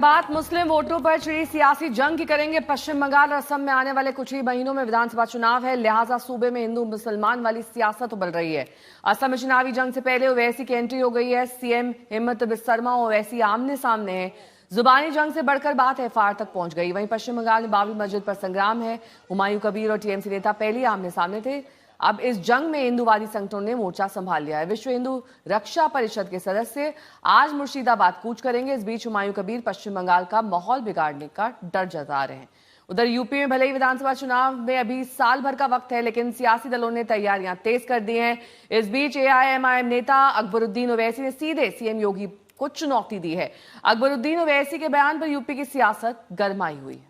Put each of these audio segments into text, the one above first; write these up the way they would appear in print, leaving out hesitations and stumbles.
बात मुस्लिम वोटों पर छिड़ी सियासी जंग की करेंगे। पश्चिम बंगाल और असम में आने वाले कुछ ही महीनों में विधानसभा चुनाव है, लिहाजा सूबे में हिंदू मुसलमान वाली सियासत उबल रही है। असम में चुनावी जंग से पहले ओवैसी की एंट्री हो गई है। सीएम हिम्मत बिस्सरमा और ओवैसी आमने सामने है। जुबानी जंग से बढ़कर बात एफआईआर तक पहुंच गई। वहीं पश्चिम बंगाल में बाबरी मस्जिद पर संग्राम है। हुमायूं कबीर और टीएमसी नेता पहले आमने सामने थे। अब इस जंग में हिंदूवादी संगठनों ने मोर्चा संभाल लिया है। विश्व हिंदू रक्षा परिषद के सदस्य आज मुर्शिदाबाद कूच करेंगे। इस बीच हुमायूं कबीर पश्चिम बंगाल का माहौल बिगाड़ने का डर जता रहे हैं। उधर यूपी में भले ही विधानसभा चुनाव में अभी साल भर का वक्त है, लेकिन सियासी दलों ने तैयारियां तेज कर दी हैं। इस बीच एआईएमआईएम नेता अकबरुद्दीन ओवैसी ने सीधे सीएम योगी को चुनौती दी है। अकबरुद्दीन ओवैसी के बयान पर यूपी की सियासत गरमाई हुई है।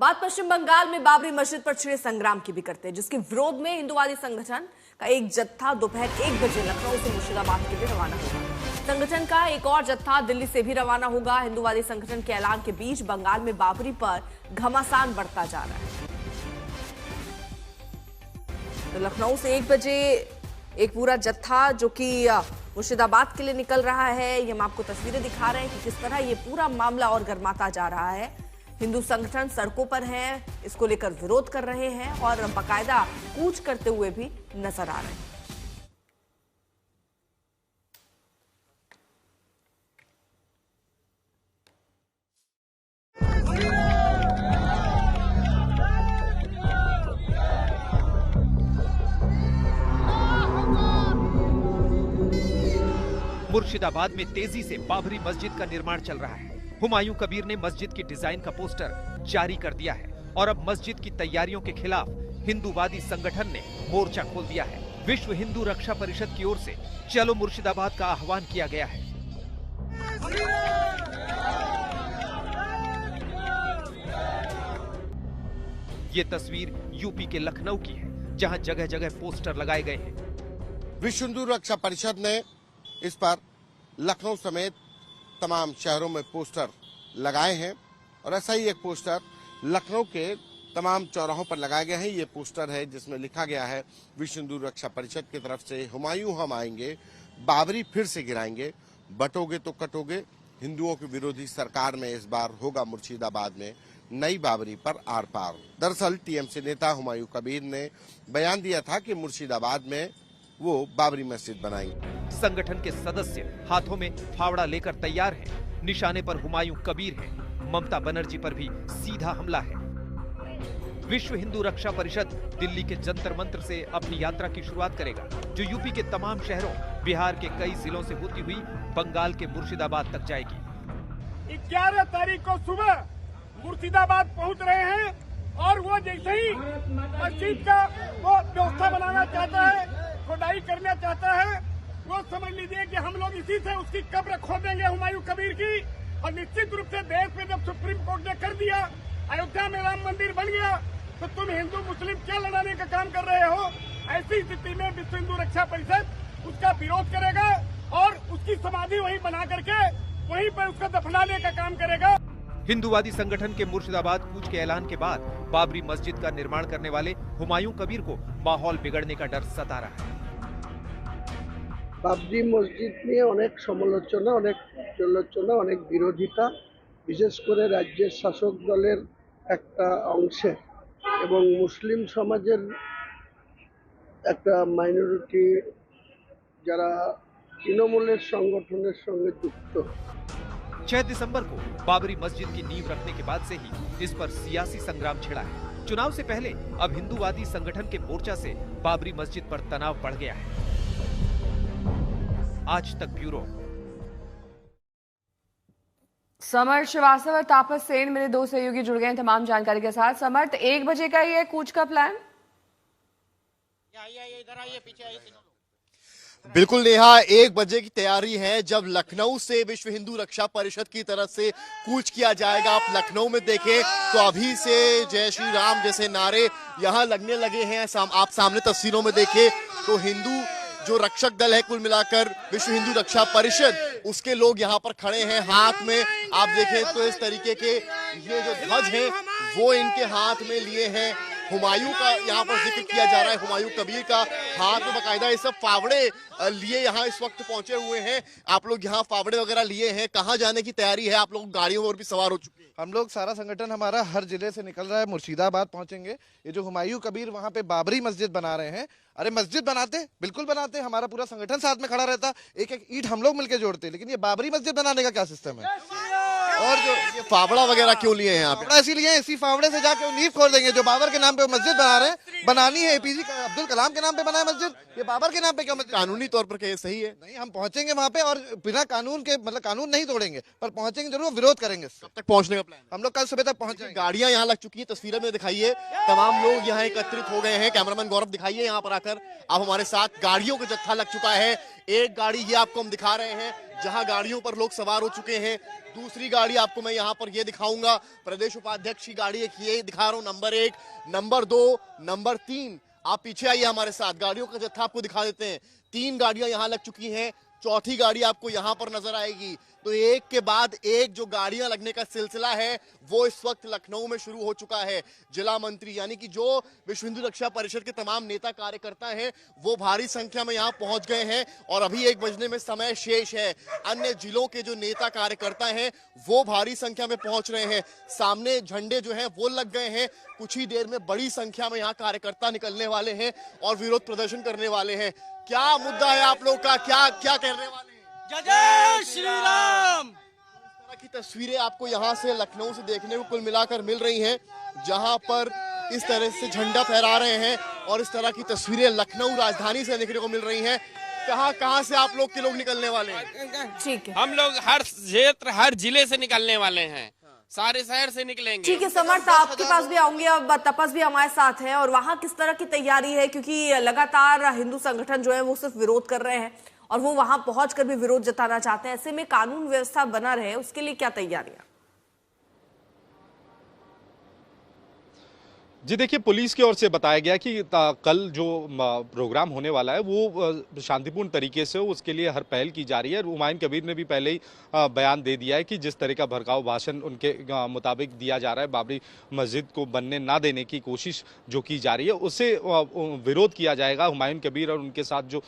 बात पश्चिम बंगाल में बाबरी मस्जिद पर छिड़े संग्राम की भी करते हैं, जिसके विरोध में हिंदूवादी संगठन का एक जत्था दोपहर 1 बजे लखनऊ से मुर्शिदाबाद के लिए रवाना होगा। संगठन का एक और जत्था दिल्ली से भी रवाना होगा। हिंदूवादी संगठन के ऐलान के बीच बंगाल में बाबरी पर घमासान बढ़ता जा रहा है। तो लखनऊ से 1 बजे एक पूरा जत्था जो कि मुर्शिदाबाद के लिए निकल रहा है। ये हम आपको तस्वीरें दिखा रहे हैं कि किस तरह ये पूरा मामला और गर्माता जा रहा है। हिंदू संगठन सड़कों पर हैं, इसको लेकर विरोध कर रहे हैं और बाकायदा कूच करते हुए भी नजर आ रहे हैं। मुर्शिदाबाद में तेजी से बाबरी मस्जिद का निर्माण चल रहा है। हुमायूं कबीर ने मस्जिद की डिजाइन का पोस्टर जारी कर दिया है और अब मस्जिद की तैयारियों के खिलाफ हिंदूवादी संगठन ने मोर्चा खोल दिया है। विश्व हिंदू रक्षा परिषद की ओर से चलो मुर्शिदाबाद का आह्वान किया गया है। ये तस्वीर यूपी के लखनऊ की है, जहां जगह जगह पोस्टर लगाए गए हैं। विश्व हिंदू रक्षा परिषद ने इस पर लखनऊ समेत तमाम शहरों में पोस्टर लगाए हैं और ऐसा ही एक पोस्टर लखनऊ के तमाम चौराहों पर लगाए गए हैं। ये पोस्टर है जिसमें लिखा गया है, विश्व हिंदू रक्षा परिषद की तरफ से, हुमायूं हम आएंगे, बाबरी फिर से गिराएंगे, बटोगे तो कटोगे, हिंदुओं की विरोधी सरकार में इस बार होगा मुर्शिदाबाद में नई बाबरी पर आर पार। दरअसल टीएमसी नेता हुमायूं कबीर ने बयान दिया था कि मुर्शिदाबाद में वो बाबरी मस्जिद बनाएंगे। संगठन के सदस्य हाथों में फावड़ा लेकर तैयार हैं। निशाने पर हुमायूं कबीर है। ममता बनर्जी पर भी सीधा हमला है। विश्व हिंदू रक्षा परिषद दिल्ली के जंतर मंत्र से अपनी यात्रा की शुरुआत करेगा, जो यूपी के तमाम शहरों, बिहार के कई जिलों से होती हुई बंगाल के मुर्शिदाबाद तक जाएगी। 11 तारीख को सुबह मुर्शिदाबाद पहुंच रहे हैं और वो जैसे ही मस्जिद का वो व्यवस्था बनाना चाहता है, खुदाई करना चाहता है, वो समझ लीजिए कि हम लोग इसी से उसकी कब्र खोदेंगे हुमायूं कबीर की। और निश्चित रूप से देश में जब सुप्रीम कोर्ट ने कर दिया, अयोध्या में राम मंदिर बन गया, तो तुम हिंदू मुस्लिम क्या लड़ाने का काम कर रहे हो? ऐसी स्थिति में विश्व हिंदू रक्षा परिषद उसका विरोध करेगा और उसकी समाधि वहीं बना करके वहीं पर उसका दफनाने का काम करेगा। हिंदूवादी संगठन के मुर्शिदाबाद कूच के ऐलान के बाद बाबरी मस्जिद का निर्माण करने वाले हुमायूं कबीर को माहौल बिगड़ने का डर सता रहा है। বাবরি মসজিদ নিয়ে অনেক সমালোচনা, অনেক আলোচনা, অনেক বিরোধিতা, বিশেষ করে রাজ্যের শাসক দলের একটা অংশে এবং মুসলিম সমাজের একটা মাইনরিটি যারা তৃণমূলের সংগঠনের সঙ্গে যুক্ত। 6 दिसंबर को बाबरी मस्जिद की नींव रखने के बाद से ही इस पर सियासी संग्राम छिड़ा है। चुनाव से पहले अब हिंदूवादी संगठन के मोर्चा से बाबरी मस्जिद पर तनाव बढ़ गया है। आज तक ब्यूरो। समर्थ श्रीवास्तव और तापस सेन मेरे दो सहयोगी जुड़ गए हैं तमाम जानकारी के साथ। समर्थ, 1 बजे का ही है कूच का प्लान? इधर आइए, पीछे आइए। बिल्कुल नेहा, 1 बजे की तैयारी है जब लखनऊ से विश्व हिंदू रक्षा परिषद की तरफ से कूच किया जाएगा। आप लखनऊ में देखें तो अभी से जय श्री राम जैसे नारे यहाँ लगने लगे हैं। आप सामने तस्वीरों में देखें तो हिंदू जो रक्षक दल है, कुल मिलाकर विश्व हिंदू रक्षा परिषद, उसके लोग यहाँ पर खड़े हैं। हाथ में आप देखें तो इस तरीके के ये जो ध्वज हैं वो इनके हाथ में लिए हैं हुमायूं का यहाँ पर जिक्र किया जा रहा है, हुमायूं कबीर का। हाथ में बाकायदा ये सब फावड़े लिए यहाँ इस वक्त पहुंचे हुए हैं। आप लोग यहाँ फावड़े वगैरह लिए हैं, कहाँ जाने की तैयारी है? आप लोग गाड़ियों में और भी सवार हो चुके हैं? हम लोग सारा संगठन हमारा हर जिले से निकल रहा है, मुर्शिदाबाद पहुंचेंगे। ये जो हुमायूं कबीर वहाँ पे बाबरी मस्जिद बना रहे हैं, अरे मस्जिद बनाते, बिल्कुल बनाते, हमारा पूरा संगठन साथ में खड़ा रहता, एक एक ईंट हम लोग मिलकर जोड़ते, लेकिन ये बाबरी मस्जिद बनाने का क्या सिस्टम है? और जो ये फावड़ा वगैरह क्यों लिए हैं आप? फावड़ा इसीलिए इसी फावड़े से जाके नींव खोल देंगे। जो बाबर के नाम पे मस्जिद बना रहे हैं, बनानी है एपीजे अब्दुल कलाम के नाम पे बनाए मस्जिद, ये बाबर के नाम पे क्या मस्जिद? कानूनी तौर पर क्या सही है? नहीं, हम पहुंचेंगे वहाँ पे और बिना कानून के, मतलब कानून नहीं तोड़ेंगे, पर पहुंचेंगे जरूर, विरोध करेंगे। कब तक पहुंचने का प्लान? हम लोग कल सुबह तक पहुंच जाएंगे। गाड़ियां यहाँ लग चुकी है, तस्वीरें में दिखाइए। तमाम लोग यहाँ एकत्रित हो गए हैं। कैमरामैन गौरव दिखाइए यहाँ पर आकर आप हमारे साथ। गाड़ियों का जत्था लग चुका है। एक गाड़ी ये आपको हम दिखा रहे हैं जहां गाड़ियों पर लोग सवार हो चुके हैं। दूसरी गाड़ी आपको मैं यहाँ पर ये दिखाऊंगा, प्रदेश उपाध्यक्ष की गाड़ी एक ये दिखा रहा हूँ, नंबर 1, नंबर 2, नंबर 3। आप पीछे आइए हमारे साथ, गाड़ियों का जत्था आपको दिखा देते हैं। 3 गाड़ियां यहाँ लग चुकी हैं, चौथी गाड़ी आपको यहाँ पर नजर आएगी। तो एक के बाद एक जो गाड़ियां लगने का सिलसिला है वो इस वक्त लखनऊ में शुरू हो चुका है। जिला मंत्री यानी कि जो विश्व हिंदू रक्षा परिषद के तमाम नेता कार्यकर्ता हैं वो भारी संख्या में यहाँ पहुंच गए हैं और अभी 1 बजने में समय शेष है। अन्य जिलों के जो नेता कार्यकर्ता हैं वो भारी संख्या में पहुंच रहे हैं। सामने झंडे जो हैं वो लग गए हैं। कुछ ही देर में बड़ी संख्या में यहाँ कार्यकर्ता निकलने वाले हैं और विरोध प्रदर्शन करने वाले हैं। क्या मुद्दा है आप लोग का, क्या क्या कहने वाले हैं? जय श्री राम। इस तरह की तस्वीरें आपको यहाँ से लखनऊ से देखने को कुल मिलाकर मिल रही हैं, जहाँ पर इस तरह से झंडा फहरा रहे हैं और इस तरह की तस्वीरें लखनऊ राजधानी से देखने को मिल रही हैं। कहाँ से आप लोग के लोग निकलने वाले हैं? ठीक है, हम लोग हर क्षेत्र हर जिले से निकलने वाले हैं, सारे शहर से निकलेंगे। ठीक है समर्थ, आपके पास भी आऊंगे। अब तपस भी हमारे साथ है और वहां किस तरह की तैयारी है, क्योंकि लगातार हिंदू संगठन जो है वो सिर्फ विरोध कर रहे हैं और वो वहां पहुंचकर भी विरोध जताना चाहते हैं। ऐसे में कानून व्यवस्था बना रहे, उसके लिए क्या तैयारियां? जी देखिए, पुलिस की ओर से बताया गया कि कल जो प्रोग्राम होने वाला है वो शांतिपूर्ण तरीके से हो, उसके लिए हर पहल की जा रही है। हुमायूं कबीर ने भी पहले ही बयान दे दिया है कि जिस तरह का भड़काऊ भाषण उनके मुताबिक दिया जा रहा है, बाबरी मस्जिद को बनने ना देने की कोशिश जो की जा रही है, उससे विरोध किया जाएगा। हुमायूं कबीर और उनके साथ जो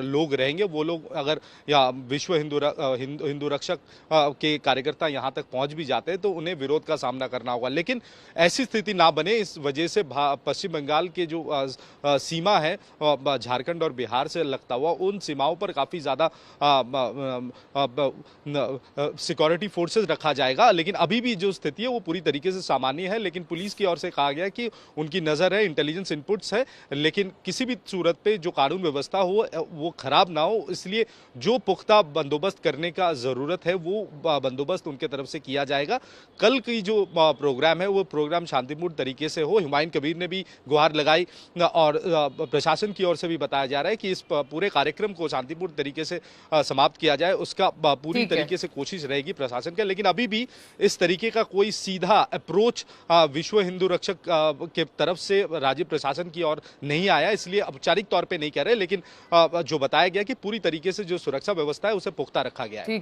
लोग रहेंगे वो लोग अगर या विश्व हिंदू रक्षक के कार्यकर्ता यहाँ तक पहुँच भी जाते हैं तो उन्हें विरोध का सामना करना होगा। लेकिन ऐसी स्थिति ना बने, इस वजह से पश्चिम बंगाल के जो सीमा है झारखंड और बिहार से लगता हुआ, उन सीमाओं पर काफी ज्यादा सिक्योरिटी फोर्सेस रखा जाएगा। लेकिन अभी भी जो स्थिति है वो पूरी तरीके से सामान्य है। लेकिन पुलिस की ओर से कहा गया कि उनकी नजर है, इंटेलिजेंस इनपुट्स है, लेकिन किसी भी सूरत पे जो कानून व्यवस्था हो वो खराब ना हो, इसलिए जो पुख्ता बंदोबस्त करने का जरूरत है वो बंदोबस्त उनके तरफ से किया जाएगा। कल की जो प्रोग्राम है वो प्रोग्राम शांतिपूर्ण तरीके से हो। हुमायूं कबीर ने भी गुहार लगाई और प्रशासन की ओर से भी बताया जा रहा है कि इस पूरे कार्यक्रम को शांतिपूर्ण तरीके से समाप्त किया जाए, उसका पूरी तरीके से कोशिश रहेगी प्रशासन का। लेकिन अभी भी इस तरीके का कोई सीधा अप्रोच विश्व हिंदू रक्षक के तरफ से राज्य प्रशासन की ओर नहीं आया, इसलिए औपचारिक तौर पे नहीं कह रहे। लेकिन जो बताया गया कि पूरी तरीके से जो सुरक्षा व्यवस्था है उसे पुख्ता रखा गया है।